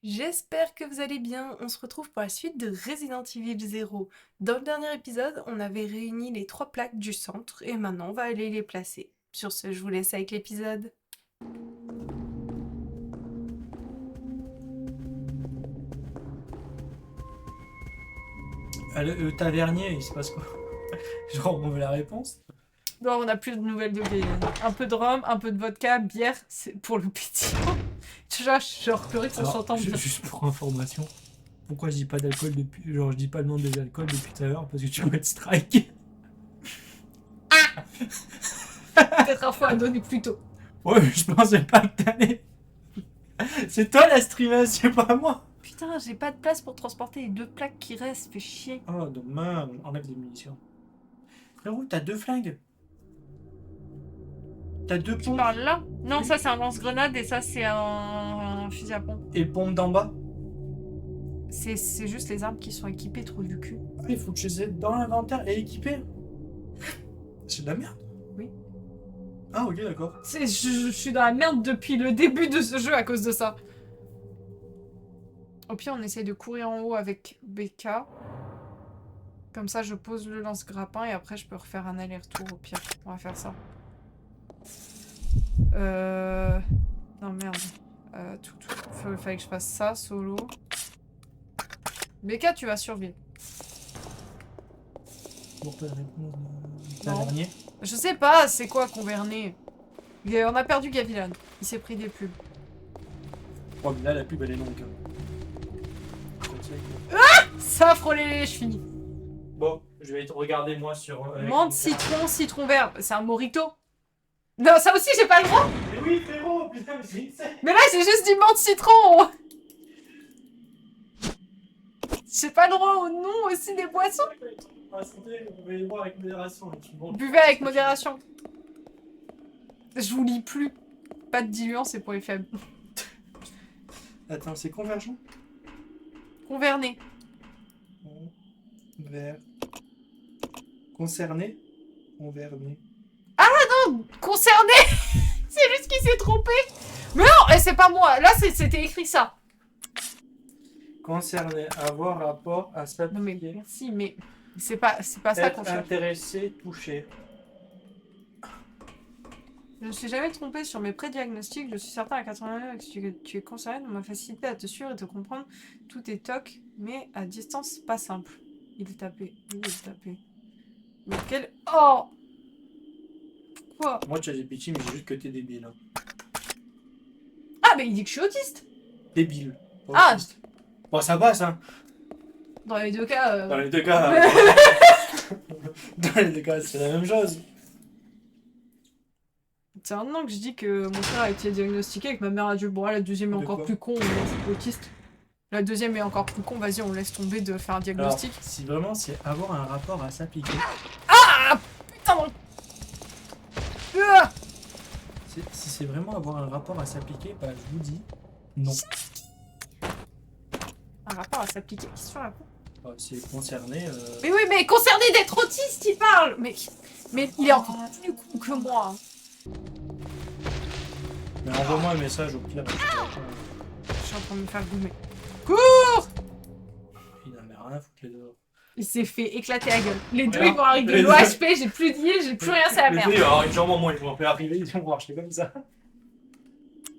J'espère que vous allez bien. On se retrouve pour la suite de Resident Evil 0. Dans le dernier épisode, on avait réuni les 3 plaques du centre et maintenant on va aller les placer. Sur ce, je vous laisse avec l'épisode. Le tavernier, il se passe quoi? Genre, on veut la réponse? Bon, on n'a plus de nouvelles de Gaël. Un peu de rhum, un peu de vodka, bière, c'est pour le pétillant. Genre, pleurer qu'on Alors, s'entende bien. juste pour information, pourquoi je dis pas d'alcool depuis. Genre, je dis pas le nom des alcools depuis tout à l'heure? Parce que tu vas être strike. Peut-être un fois à donner plus tôt. Ouais, mais je pensais pas que t'allais. C'est toi la streameuse, c'est pas moi! Putain, j'ai pas de place pour transporter les 2 plaques qui restent, fait chier. Oh, dommage, enlève des munitions. Frérot, t'as 2 flingues. T'as 2 Tu pompes. parles là? Non, ça c'est un lance-grenade et ça c'est un fusil à pompe. Et pompe d'en bas. C'est juste les armes qui sont équipées, trop du cul. Ah, il faut que je les ai dans l'inventaire et équipées. C'est de la merde. Oui. Ah, ok, d'accord. Je suis dans la merde depuis le début de ce jeu à cause de ça. Au pire, on essaye de courir en haut avec BK. Comme ça, je pose le lance-grappin et après, je peux refaire un aller-retour au pire. On va faire ça. Non, merde. Fallait que je fasse ça, solo. BK, tu vas survivre. Pourquoi la réponse de Non. tavernier? Je sais pas, c'est quoi Converné? On a perdu Gavilan. Il s'est pris des pubs. Oh, mais là, la pub, elle est longue. Ça a frôlé les chevilles. Bon, je vais te regarder moi sur. Menthe, citron, citron vert. C'est un mojito. Non, ça aussi, j'ai pas le droit. Mais oui, frérot, putain, mais c'est une scène. Mais là, j'ai juste dit menthe, citron. J'ai pas le droit au nom aussi des boissons. On va les boire avec modération. Buvez avec modération. Je vous lis plus. Pas de diluant, c'est pour les faibles. Attends, c'est convergent? Converné. Vers. Concerné? Converné. Concerné. C'est juste qu'il s'est trompé. Mais non, c'est pas moi. Là, c'était écrit ça. Concerné, avoir rapport à sa Non mais merci, mais c'est pas ça qu'on être cherche. intéressé, touché. Je ne me suis jamais trompée sur mes pré-diagnostics. Je suis certain à 89 que tu es concerné dans ma facilité à te suivre et te comprendre. Tout est toc, mais à distance, pas simple. Il est tapé. Il est tapé. Mais quel... Oh! Pourquoi? Moi, j'ai pitié, mais j'ai juste que t'es débile. Hein. Ah, mais il dit que je suis autiste! Débile. Ah! Autiste. Bon, ça passe, hein. Dans les deux cas... Dans les deux cas. Dans les deux cas, c'est la même chose. C'est maintenant que je dis que mon frère a été diagnostiqué et que ma mère a dit bon, la deuxième est De encore quoi? plus con, on laisse autiste. La deuxième est encore plus con, vas-y, on laisse tomber de faire un Alors, diagnostic. si vraiment c'est avoir un rapport à s'appliquer, Ah! Putain! Ah! si c'est vraiment avoir un rapport à s'appliquer, bah je vous dis non. Un rapport à s'appliquer. Qu'est-ce qu'on raconte? C'est concerné. Mais oui, mais concerné d'être autiste, il parle! Mais il est encore plus con que moi. Mais envoie-moi un message au pire. Je suis en train de me faire goumer. Cours! Il n'en a rien à foutre les deux. Il s'est fait éclater la gueule. Les deux, Voilà. ils vont arriver Les low deux. HP, j'ai plus d'heal, j'ai plus rien, c'est la Les merde. deux, alors sûrement moi, ils vont faire arriver, ils vont marcher comme ça.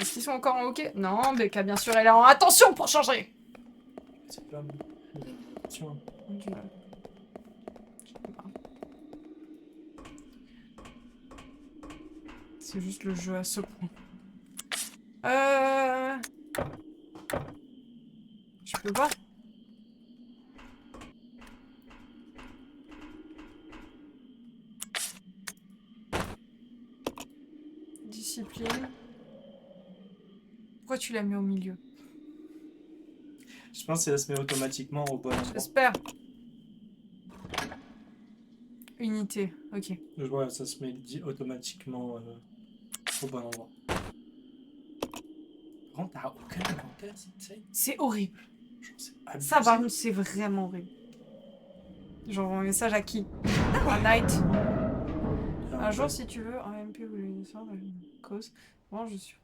Est-ce qu'ils sont encore en OK? Non, Becca, bien sûr, elle est en attention pour changer. C'est plein de... Attention. C'est juste le jeu à ce point. Je peux pas. Discipline. Pourquoi tu l'as mis au milieu? Je pense que ça se met automatiquement au bon endroit. J'espère. Unité, ok. Je vois, ça se met automatiquement au bon endroit. Par contre, t'as aucun inventaire, c'est C'est horrible. abusé. Ça, par contre, c'est vraiment horrible. J'envoie un message à qui? À Night. Un jour, si tu veux, un MP ou une histoire de cause. Bon, je suis.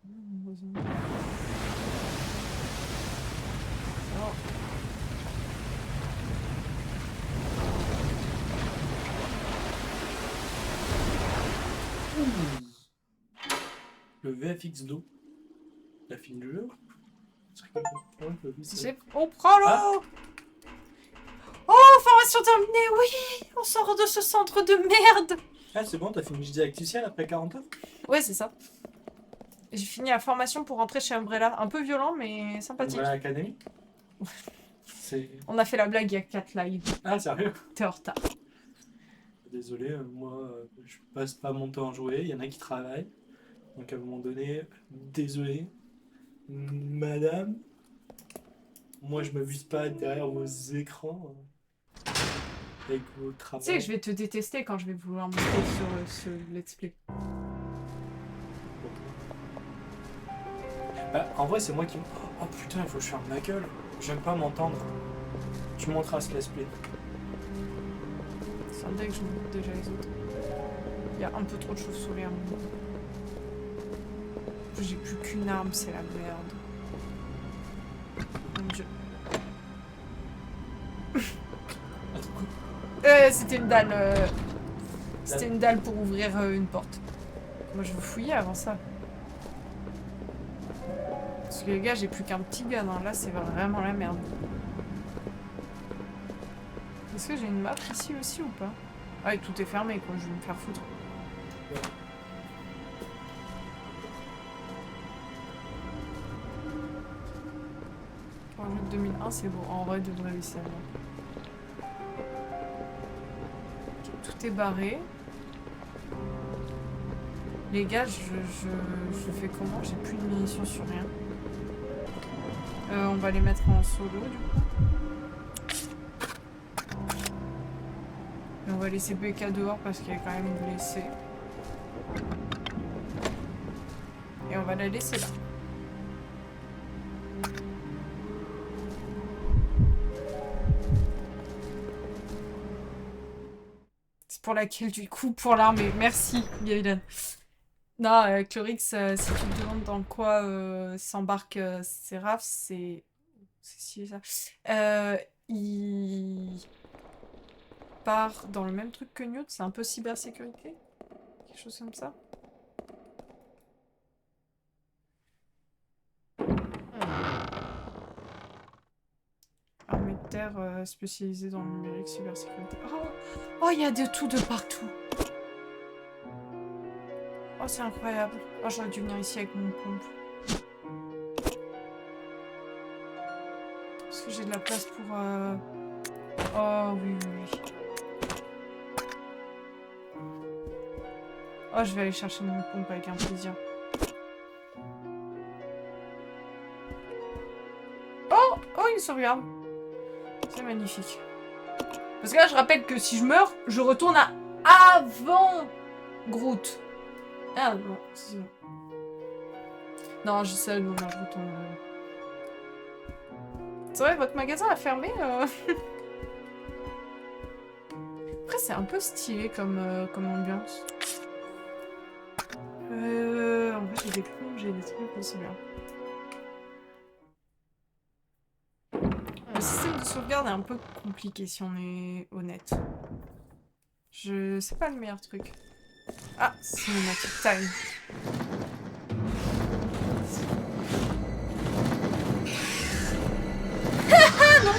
le VFX d'eau. T'as fini le jeu? On prend l'eau. Ah. Oh, formation terminée, oui. On sort de ce centre de merde. Ah, c'est bon, t'as fini didacticiel après 40 heures? Ouais, c'est ça. J'ai fini la formation pour rentrer chez Umbrella. Un peu violent, mais sympathique. Umbrella Academy? C'est... On a fait la blague il y a 4 lives. Ah, sérieux? T'es en retard. Désolé, moi, je passe pas mon temps à jouer. Il y en a qui travaillent. Donc à un moment donné, désolé. Madame, moi je m'abuse pas derrière vos écrans avec vos Tu travaux. sais que je vais te détester quand je vais vouloir monter sur ce let's play. Bah, en vrai, c'est moi qui... Oh putain, il faut que je ferme ma gueule. J'aime pas m'entendre. Tu monteras ce let's play. C'est un deck, je monte déjà les autres. Il y a un peu trop de chauves-souris à mon niveau. J'ai plus qu'une arme, c'est la merde. Mon dieu. C'était une dalle. C'était une dalle pour ouvrir une porte. Moi je veux fouiller avant ça. Parce que les gars, j'ai plus qu'un petit gun. Hein. Là, c'est vraiment la merde. Est-ce que j'ai une map ici aussi ou pas? Ah, et tout est fermé quoi, je vais me faire foutre. Ouais. Pour un jeu de 2001, c'est beau. En vrai, de vraie vaisselle. Ok, tout est barré. Les gars, je fais comment? J'ai plus de munitions sur rien. On va les mettre en solo du coup. Et on va laisser BK dehors parce qu'elle est quand même blessée. Et on va la laisser là. C'est pour laquelle du coup, pour l'armée. Merci, Gaëlan. Non, Chlorix, si tu te demandes dans quoi s'embarque Seraph, c'est si ça. Il part dans le même truc que Newt, c'est un peu cybersécurité, quelque chose comme ça. Armée de terre spécialisée dans le numérique cybersécurité. Oh, il y a de tout de partout. Oh, c'est incroyable. Oh, j'aurais dû venir ici avec mon pompe. Est-ce que j'ai de la place pour... Oh, oui, oui, oui. Oh, je vais aller chercher mon pompe avec un plaisir. Oh, une sauvegarde. C'est magnifique. Parce que là, je rappelle que si je meurs, je retourne à avant Groot. Ah non, c'est bon. Non, je sais, non, je retourne. C'est vrai, votre magasin a fermé Après, c'est un peu stylé comme ambiance. En vrai, j'ai des plombs, j'ai des trucs, c'est bien. Le système de sauvegarde est un peu compliqué si on est honnête. C'est pas le meilleur truc. Ah, Cinematic Time. Ah non!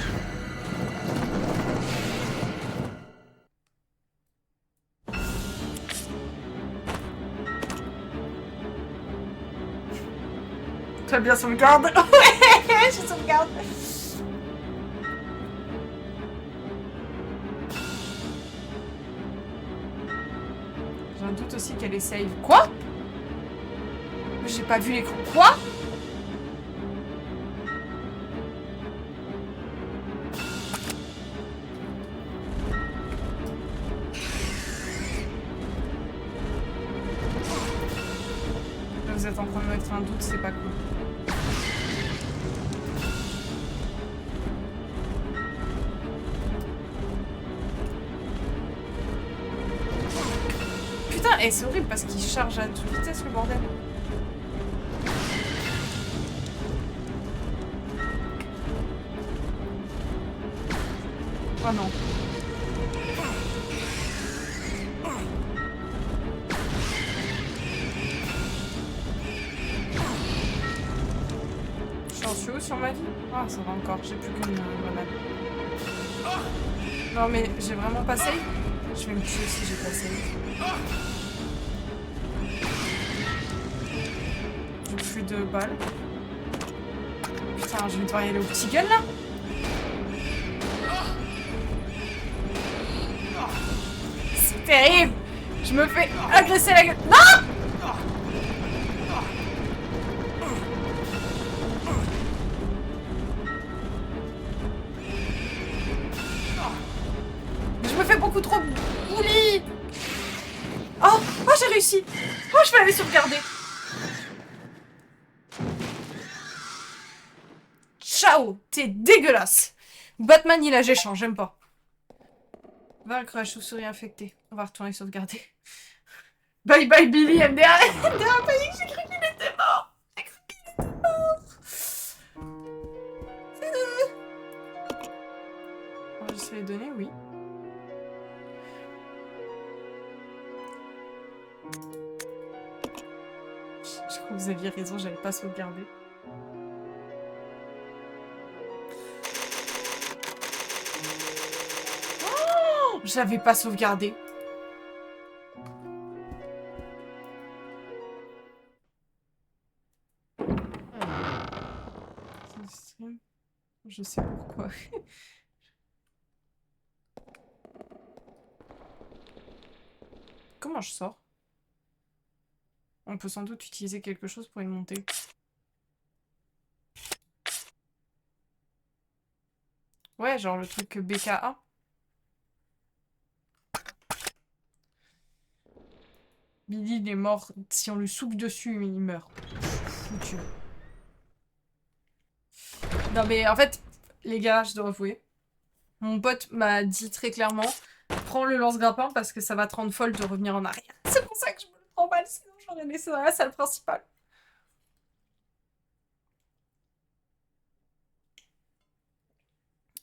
Tu as bien sauvegarde? Ouais, je sauvegarde. J'ai un doute aussi qu'elle est save. Quoi? J'ai pas vu l'écran. Quoi? Là, vous êtes en train de mettre un doute, c'est pas cool. Putain, et c'est horrible parce qu'il charge à toute vitesse le bordel. Oh non. coup sur ma vie? Ah, ça va encore, j'ai plus qu'une grenade. Non mais j'ai vraiment pas save. Je vais me tuer si j'ai pas save. J'ai plus de balles. Putain, je vais devoir y aller au petit gun là. C'est terrible. Je me fais agresser la gueule. Non! Je me fais beaucoup trop bully. Oh, oh j'ai réussi. Oh, je vais aller sauvegarder. Ciao, t'es dégueulasse. Batman il a géchant, j'aime pas. Vaincre la chauve-souris infectée. On va retourner sauvegarder. Bye bye Billy, MDR. MDR panique, j'ai cru qu'il était mort. J'ai cru qu'il était mort. Enregistrer les données, oui. Je crois que vous aviez raison, j'allais pas sauvegarder. Oh, j'avais pas sauvegardé. Je sais pourquoi. Comment je sors? On peut sans doute utiliser quelque chose pour y monter. Ouais, genre le truc BKA. Billy, il est mort. Si on lui souffle dessus, il meurt. Foutu. Non mais en fait, les gars, je dois avouer. Mon pote m'a dit très clairement, prends le lance-grappin parce que ça va te rendre folle de revenir en arrière. C'est pour ça que je me le prends mal, sinon j'aurais laissé dans la salle principale.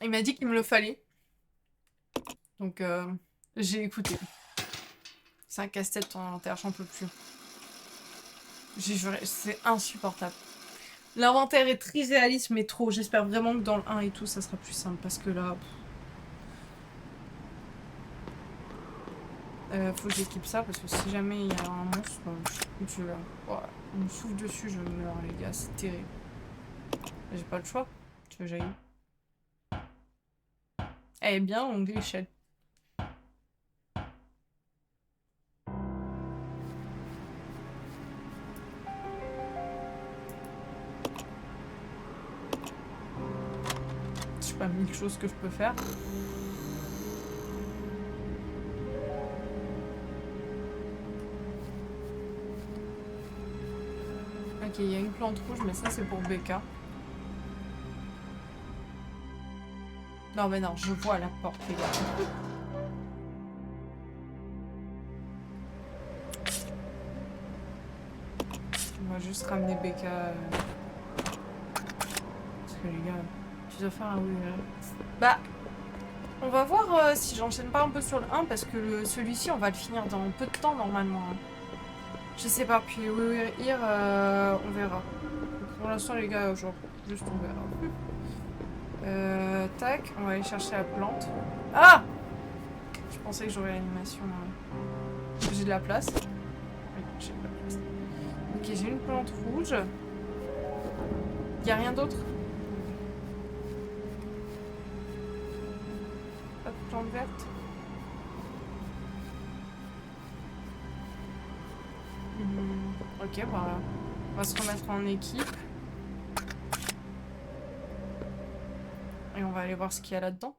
Il m'a dit qu'il me le fallait. Donc j'ai écouté. C'est un casse-tête ton inventaire, j'en peux plus. J'ai juré, c'est insupportable. L'inventaire est très réaliste, mais trop. J'espère vraiment que dans le 1 et tout, ça sera plus simple. Parce que là... faut que j'équipe ça, parce que si jamais il y a un monstre, je suis là. Ouais, on me souffle dessus, je meurs, les gars. C'est terrible. J'ai pas le choix. Tu veux que j'aille? Eh bien, on l'échelle. Je sais pas, 1000 choses que je peux faire. Ok, il y a une plante rouge, mais ça c'est pour BK. Non mais non, je vois la porte, les gars. On va juste ramener BK. Parce que les gars, tu dois faire un oui. Bah, on va voir si j'enchaîne pas un peu sur le 1 parce que celui-ci on va le finir dans peu de temps normalement. Je sais pas, puis oui, here, on verra. Donc, pour l'instant les gars, genre, juste on verra. Tac, on va aller chercher la plante. Ah! Je pensais que j'aurais l'animation. J'ai de la place. Oui, j'ai de la place. Ok, j'ai une plante rouge. Y a rien d'autre? Pas de plante verte? Ok, voilà. On va se remettre en équipe. Et on va aller voir ce qu'il y a là-dedans.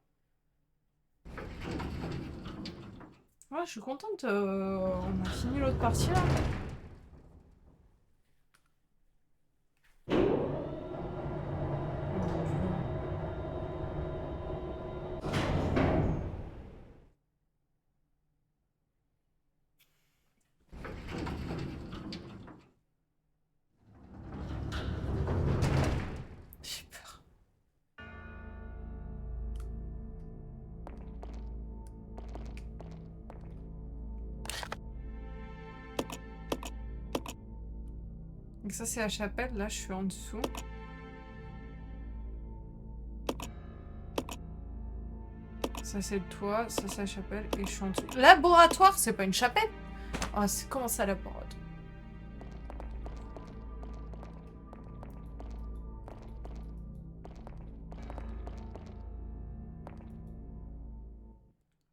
Ouais, je suis contente. On a fini l'autre partie là. J'ai peur. Donc ça c'est la chapelle, là je suis en dessous. Ça c'est le toit, ça c'est la chapelle et je suis en dessous. Laboratoire, c'est pas une chapelle? Ah, c'est comment ça laboratoire?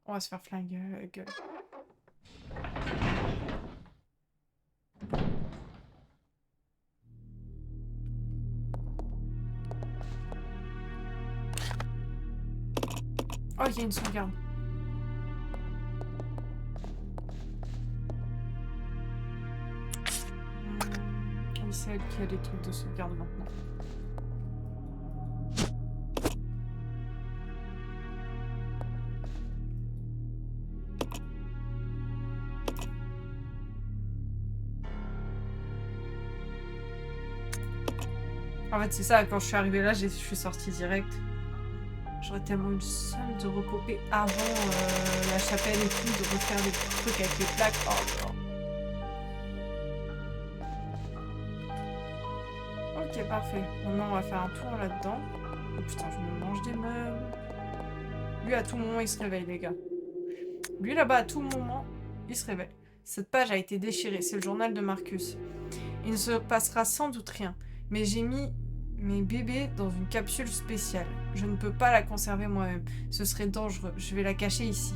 On va se faire flinguer la gueule. Oh, il y a une sauvegarde. Oui, c'est elle qui a des trucs de sauvegarde maintenant. En fait, c'est ça, quand je suis arrivée là, je suis sortie direct. J'aurais tellement eu le seum de recoper avant la chapelle et tout, de refaire des trucs avec les plaques. Oh non. Ok, parfait. Maintenant, on va faire un tour là-dedans. Oh putain, je me mange des meubles. Lui, à tout moment, il se réveille, les gars. Lui, là-bas, à tout moment, il se réveille. Cette page a été déchirée. C'est le journal de Marcus. Il ne se passera sans doute rien. Mais j'ai mis mes bébés dans une capsule spéciale. Je ne peux pas la conserver moi-même. Ce serait dangereux. Je vais la cacher ici.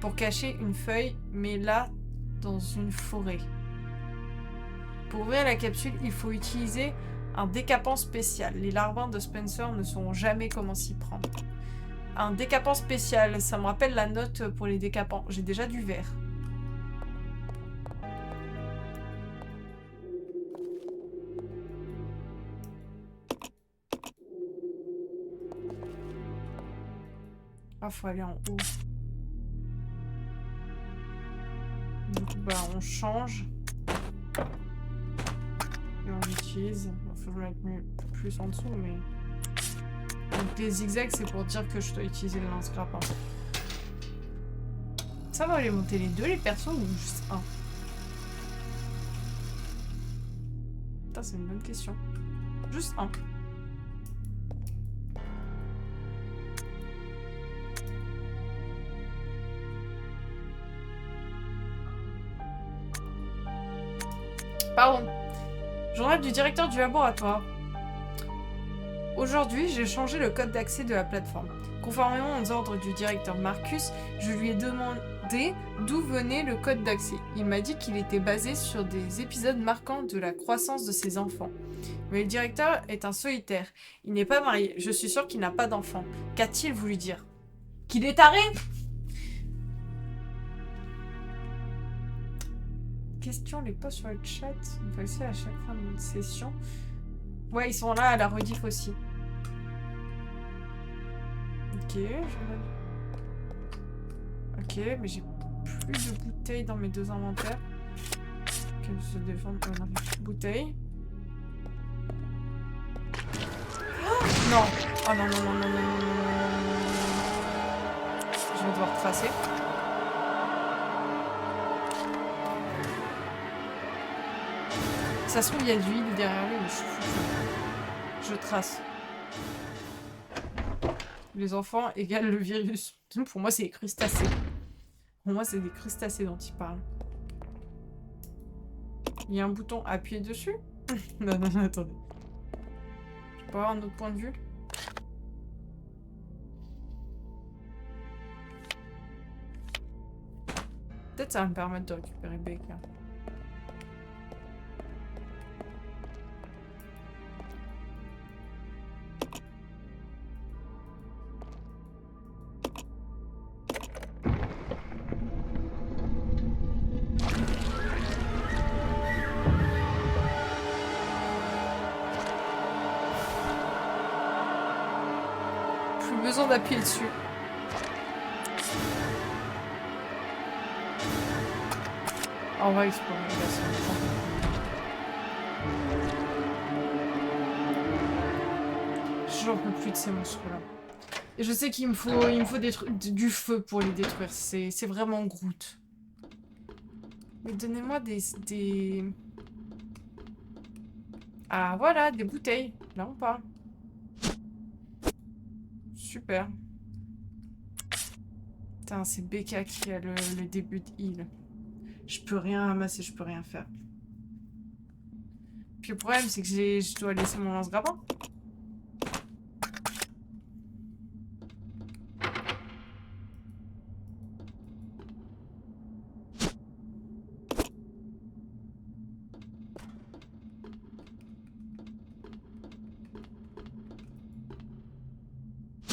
Pour cacher une feuille, mais là, dans une forêt. Pour ouvrir la capsule, il faut utiliser un décapant spécial. Les larbins de Spencer ne sauront jamais comment s'y prendre. Un décapant spécial, ça me rappelle la note pour les décapants. J'ai déjà du verre. Ah, faut aller en haut. Du coup, bah, on change. Et on l'utilise. Il faut que je le mette plus en dessous, mais... Donc les zigzags, c'est pour dire que je dois utiliser le lance-grappin. Ça va aller monter les deux, les persos, ou juste un? Putain, c'est une bonne question. Juste un. Pardon. Journal du directeur du laboratoire. Aujourd'hui, j'ai changé le code d'accès de la plateforme. Conformément aux ordres du directeur Marcus, je lui ai demandé d'où venait le code d'accès. Il m'a dit qu'il était basé sur des épisodes marquants de la croissance de ses enfants. Mais le directeur est un solitaire. Il n'est pas marié. Je suis sûre qu'il n'a pas d'enfant. Qu'a-t-il voulu dire? Qu'il est taré? Question, les posts sur le chat. On peut accéder à chaque fin d'une session. Ouais, ils sont là à la rediff aussi. Ok, ok, mais j'ai plus de bouteilles dans mes deux inventaires. Qu'elles se défendent quand on a plus de bouteilles. Oh non! Oh non, non, non, non, non, non, non, non. Je vais devoir tracer. Ça se trouve, il y a de l'huile derrière lui, mais je suis fou. Je trace. Les enfants égale le virus. Pour moi, c'est des crustacés. Pour moi, c'est des crustacés dont il parle. Il y a un bouton appuyer dessus? Non, non, non, attendez. Je peux avoir un autre point de vue? Peut-être ça va me permettre de récupérer Baker. Besoin d'appuyer dessus. On va explorer la solution. J'en peux plus de ces monstres-là. Et je sais qu'il me faut du feu pour les détruire. C'est vraiment Groot. Mais donnez-moi des... Ah voilà, des bouteilles. Là on parle. Super. Putain, c'est Becca qui a le début de heal. Je peux rien ramasser, je peux rien faire. Puis le problème, c'est que je dois laisser mon lance-grappin.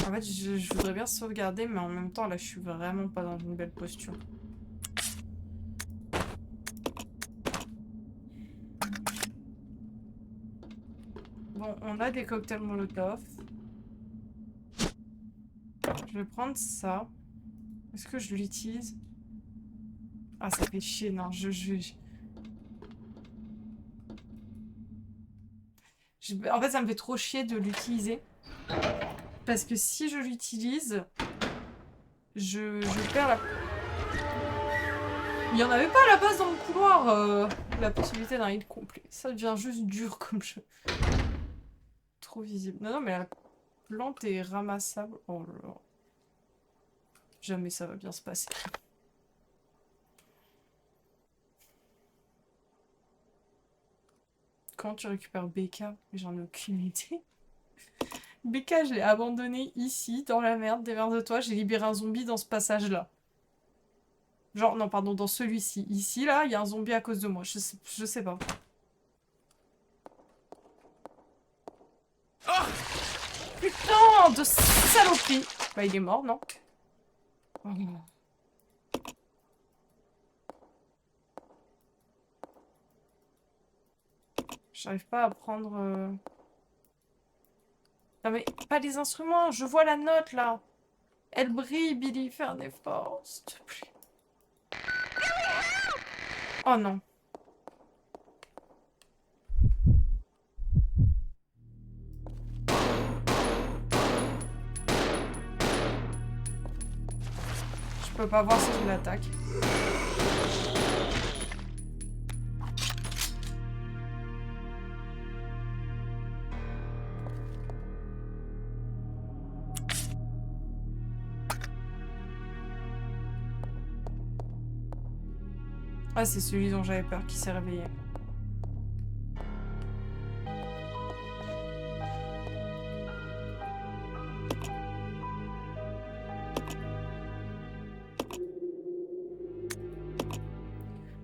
En fait, je voudrais bien sauvegarder, mais en même temps, là, je suis vraiment pas dans une belle posture. Bon, on a des cocktails Molotov. Je vais prendre ça. Est-ce que je l'utilise? Ah, ça fait chier, non, en fait, ça me fait trop chier de l'utiliser. Parce que si je l'utilise, je perds la... Il y en avait pas à la base dans le couloir, la possibilité d'un hit complet. Ça devient juste dur comme jeu. Trop visible. Non, non, mais la plante est ramassable. Oh là là. Jamais ça va bien se passer. Comment tu récupères Becca? J'en ai aucune idée. Becca, je l'ai abandonné ici, dans la merde, démerde-toi. J'ai libéré un zombie dans ce passage-là. Genre, non, pardon, dans celui-ci. Ici, là, il y a un zombie à cause de moi. Je sais pas. Oh putain de saloperie! Bah, il est mort, non? Oh. J'arrive pas à prendre... Non mais, pas les instruments, je vois la note, là. Elle brille, Billy, fais un effort, s'il te plaît. Oh non. Je peux pas voir si je l'attaque. Ah, c'est celui dont j'avais peur qui s'est réveillé.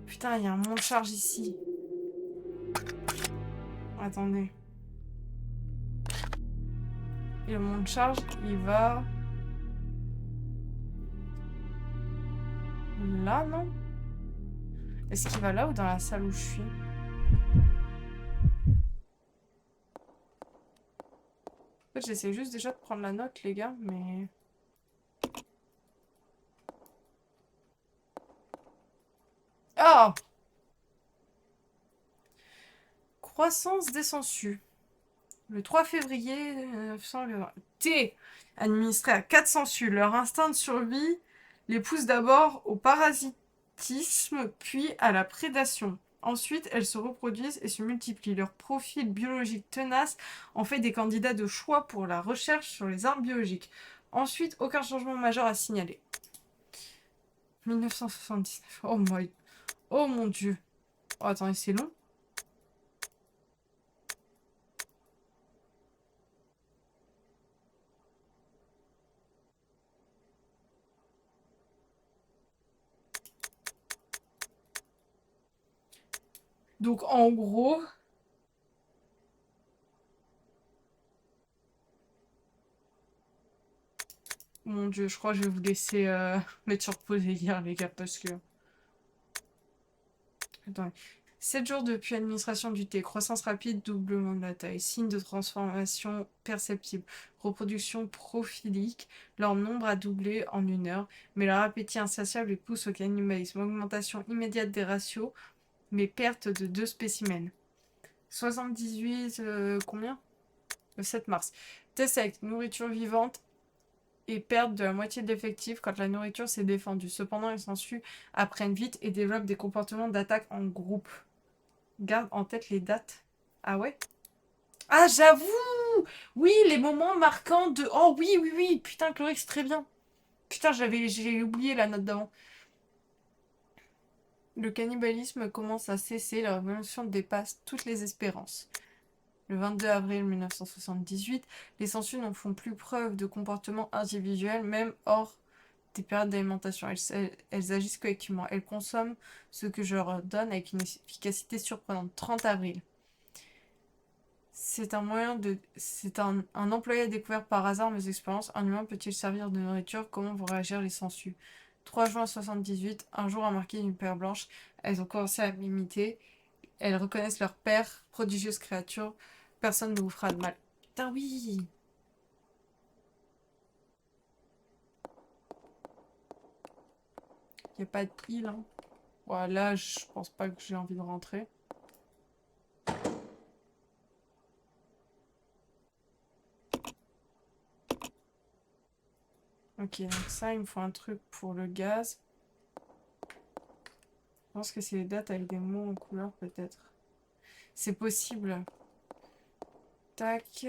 Putain, il y a un mont de charge ici. Attendez. Et le mont de charge, il va... Là, non? Est-ce qu'il va là ou dans la salle où je suis? En fait, j'essaie juste déjà de prendre la note, les gars, mais... Oh! Croissance des sangsues. Le 3 février 1980. T. Administré à 4 sangsues. Leur instinct de survie les pousse d'abord au parasitisme, puis à la prédation. Ensuite, elles se reproduisent et se multiplient. Leur profil biologique tenace en fait des candidats de choix pour la recherche sur les armes biologiques. Ensuite, aucun changement majeur à signaler. 1979. Oh my... Oh mon dieu. Oh, attendez, c'est long. Donc, en gros... Mon dieu, je crois que je vais vous laisser mettre sur pause et lire, les gars, parce que... Attendez. 7 jours depuis administration du thé. Croissance rapide, doublement de la taille. Signe de transformation perceptible. Reproduction prophilique. Leur nombre a doublé en 1 heure. Mais leur appétit insatiable les pousse au cannibalisme. Augmentation immédiate des ratios. Mais perte de 2 spécimens. 78... combien? Le 7 mars. Test avec nourriture vivante. Et perdent de la moitié de l'effectif quand la nourriture s'est défendue. Cependant, ils s'ensuivent, apprennent vite et développent des comportements d'attaque en groupe. Garde en tête les dates. Ah ouais? Ah, j'avoue! Oui, les moments marquants de... Oh oui, oui, oui! Putain, Chlorix, très bien. Putain, j'ai oublié la note d'avant. Le cannibalisme commence à cesser, la révolution dépasse toutes les espérances. Le 22 avril 1978, les sangsues n'en font plus preuve de comportement individuel, même hors des périodes d'alimentation. Elles agissent collectivement. Elles consomment ce que je leur donne avec une efficacité surprenante. 30 avril. C'est un employé a découvert par hasard mes expériences. Un humain peut-il servir de nourriture? Comment vont réagir les sangsues? 3 juin 78, un jour a marqué une paire blanche. Elles ont commencé à m'imiter. Elles reconnaissent leur père, prodigieuse créature. Personne ne vous fera de mal. Putain, oui! Y a pas de île, hein. Voilà, je pense pas que j'ai envie de rentrer. Ok, donc ça, il me faut un truc pour le gaz. Je pense que c'est les dates avec des mots en couleur, peut-être. C'est possible. Tac.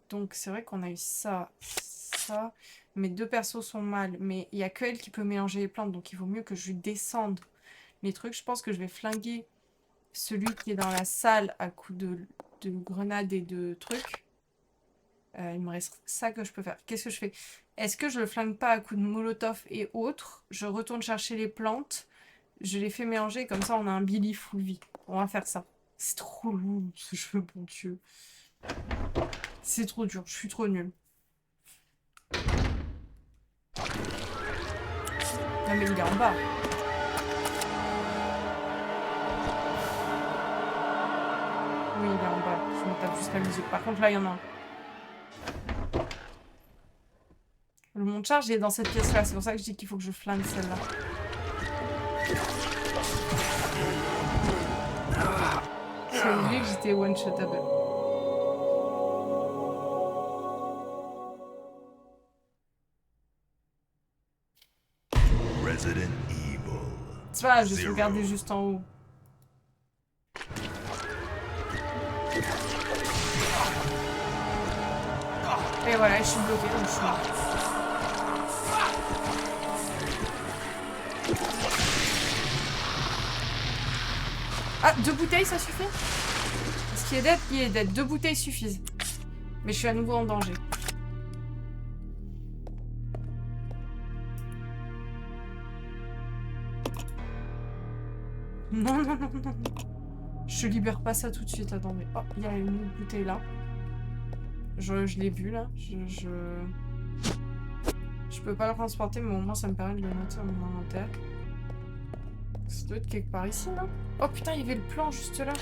Donc, c'est vrai qu'on a eu ça, ça. Mes deux persos sont mal, mais il y a que elle qui peut mélanger les plantes, donc il vaut mieux que je descende les trucs. Je pense que je vais flinguer celui qui est dans la salle à coups de grenades et de trucs. Il me reste ça que je peux faire. Qu'est-ce que je fais? Est-ce que je le flingue pas à coups de molotov et autres? Je retourne chercher les plantes. Je les fais mélanger. Comme ça, on a un Billy full vie. On va faire ça. C'est trop lourd, ce jeu, bon Dieu. C'est trop dur. Je suis trop nulle. Non, mais il est en bas. Oui, il est en bas. Je me tape juste la musique. Par contre, là, il y en a un. Le monte charge, il est dans cette pièce-là. C'est pour ça que je dis qu'il faut que je flingue celle-là. J'ai oublié que j'étais one-shotable. Resident Evil. C'est pas grave, je vais regarder juste en haut. Et voilà, je suis bloquée, donc je suis morte. Ah, 2 bouteilles, ça suffit? Ce qui est dead, il est dead. 2 bouteilles suffisent. Mais je suis à nouveau en danger. Non, non, non, non. Je libère pas ça tout de suite, attendez. Oh, il y a une autre bouteille là. Je l'ai vu là. Je peux pas le transporter, mais au moins ça me permet de le noter dans mon inventaire. Ça doit être quelque part ici, là. Oh putain, il y avait le plan juste là.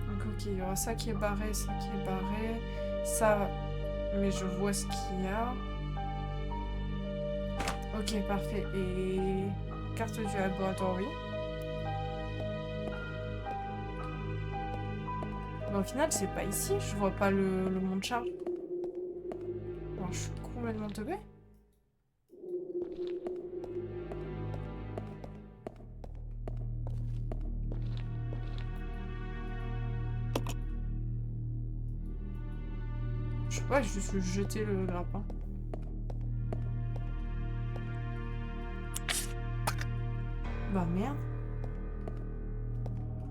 Donc ok, il y aura ça qui est barré, ça qui est barré. Ça, mais je vois ce qu'il y a. Ok, parfait. Et carte du laboratoire, oui. Mais au final, c'est pas ici. Je vois pas le monte charge. Alors, je suis complètement teubée. Je sais pas, je vais jeter le grappin. Bah merde.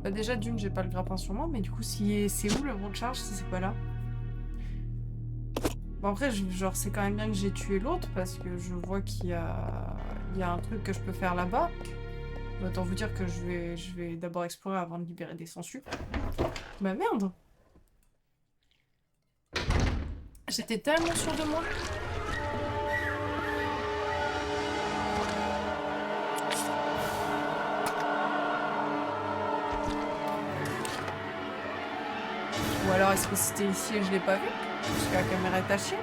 Bah déjà d'une, j'ai pas le grappin sur moi, mais du coup, c'est où le monte charge si c'est pas là? Bon après, genre, c'est quand même bien que j'ai tué l'autre parce que je vois qu'il y a un truc que je peux faire là-bas. Autant vous dire que je vais d'abord explorer avant de libérer des sangsues. Bah merde! J'étais tellement sûre de moi. Ou alors est-ce que c'était ici et je l'ai pas vu? Parce que la caméra est tachée.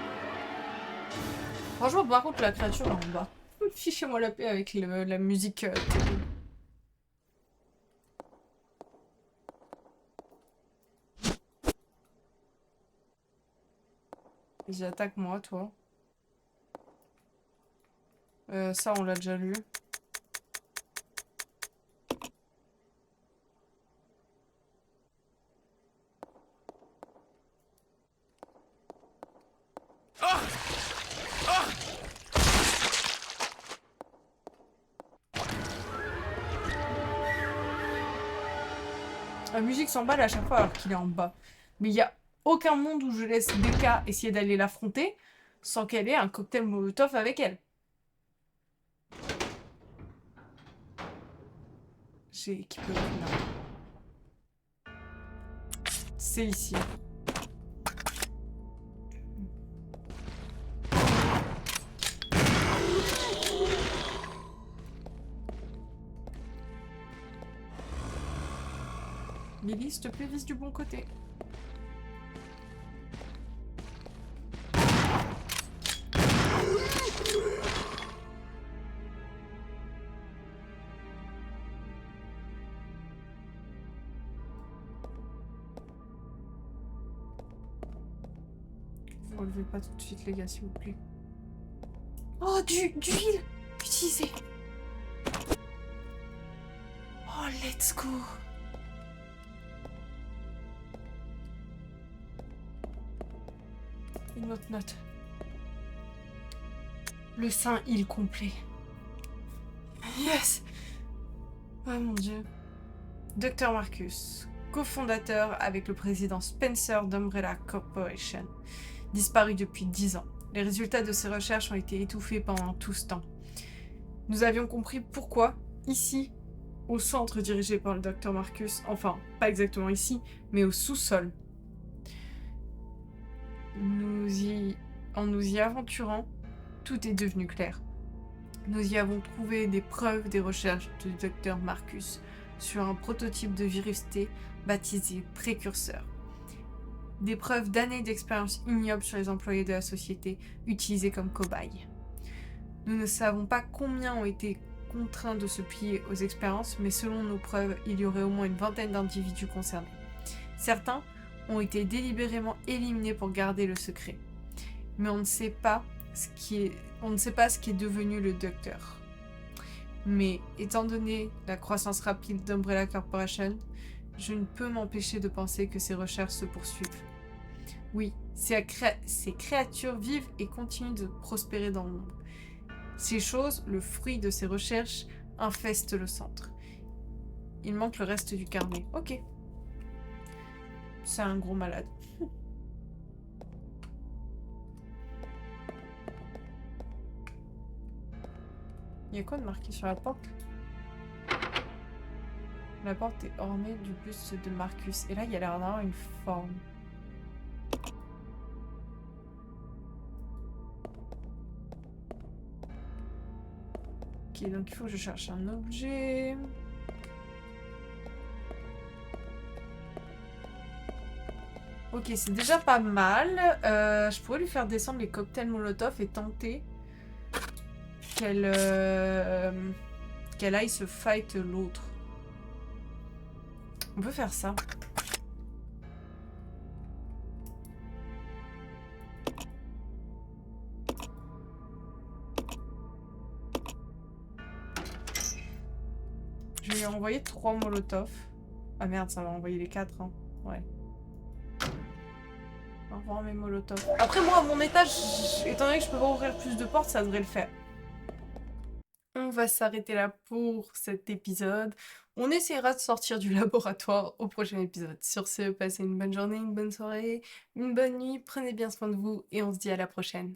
Franchement, par contre, la créature est en bas. Fichez-moi la paix avec la musique terrible. Vas-y, attaque-moi, toi. Ça, on l'a déjà lu. La musique s'emballe à chaque fois alors qu'il est en bas. Mais il n'y a aucun monde où je laisse Becca essayer d'aller l'affronter sans qu'elle ait un cocktail Molotov avec elle. J'ai équipé aucune arme. C'est ici. Lily, s'il te plaît, vise du bon côté. Vous relevez pas tout de suite, les gars, s'il vous plaît. Oh, d'huile utilisée. Oh, let's go. Une autre note. Le sein heal complet. Yes. Oh mon dieu. Dr. Marcus, cofondateur avec le président Spencer d'Umbrella Corporation, disparu depuis 10 ans. Les résultats de ses recherches ont été étouffés pendant tout ce temps. Nous avions compris pourquoi, ici, au centre dirigé par le Dr. Marcus, enfin, pas exactement ici, mais au sous-sol. En nous y aventurant, tout est devenu clair. Nous y avons trouvé des preuves des recherches du Dr. Marcus sur un prototype de virus T baptisé Précurseur. Des preuves d'années d'expérience ignobles sur les employés de la société utilisés comme cobayes. Nous ne savons pas combien ont été contraints de se plier aux expériences, mais selon nos preuves, il y aurait au moins une vingtaine d'individus concernés. Certains ont été délibérément éliminés pour garder le secret. Mais on ne sait pas ce qui est devenu le docteur. Mais étant donné la croissance rapide d'Umbrella Corporation, je ne peux m'empêcher de penser que ces recherches se poursuivent. Oui, ces créatures vivent et continuent de prospérer dans le monde. Ces choses, le fruit de ces recherches, infestent le centre. Il manque le reste du carnet. Ok. C'est un gros malade. Il y a quoi de marqué sur la porte? La porte est ornée du buste de Marcus. Et là, il y a l'air d'avoir une forme. Ok, donc il faut que je cherche un objet. Ok, c'est déjà pas mal. Je pourrais lui faire descendre les cocktails Molotov et tenter qu'elle aille se fight l'autre. On peut faire ça. Je vais lui envoyer 3 Molotov. Ah merde, ça va envoyer les 4. Hein. Ouais. Au revoir mes Molotov. Après moi, à mon étage, étant donné que je peux pas ouvrir plus de portes, ça devrait le faire. On va s'arrêter là pour cet épisode. On essaiera de sortir du laboratoire au prochain épisode. Sur ce, passez une bonne journée, une bonne soirée, une bonne nuit. Prenez bien soin de vous et on se dit à la prochaine.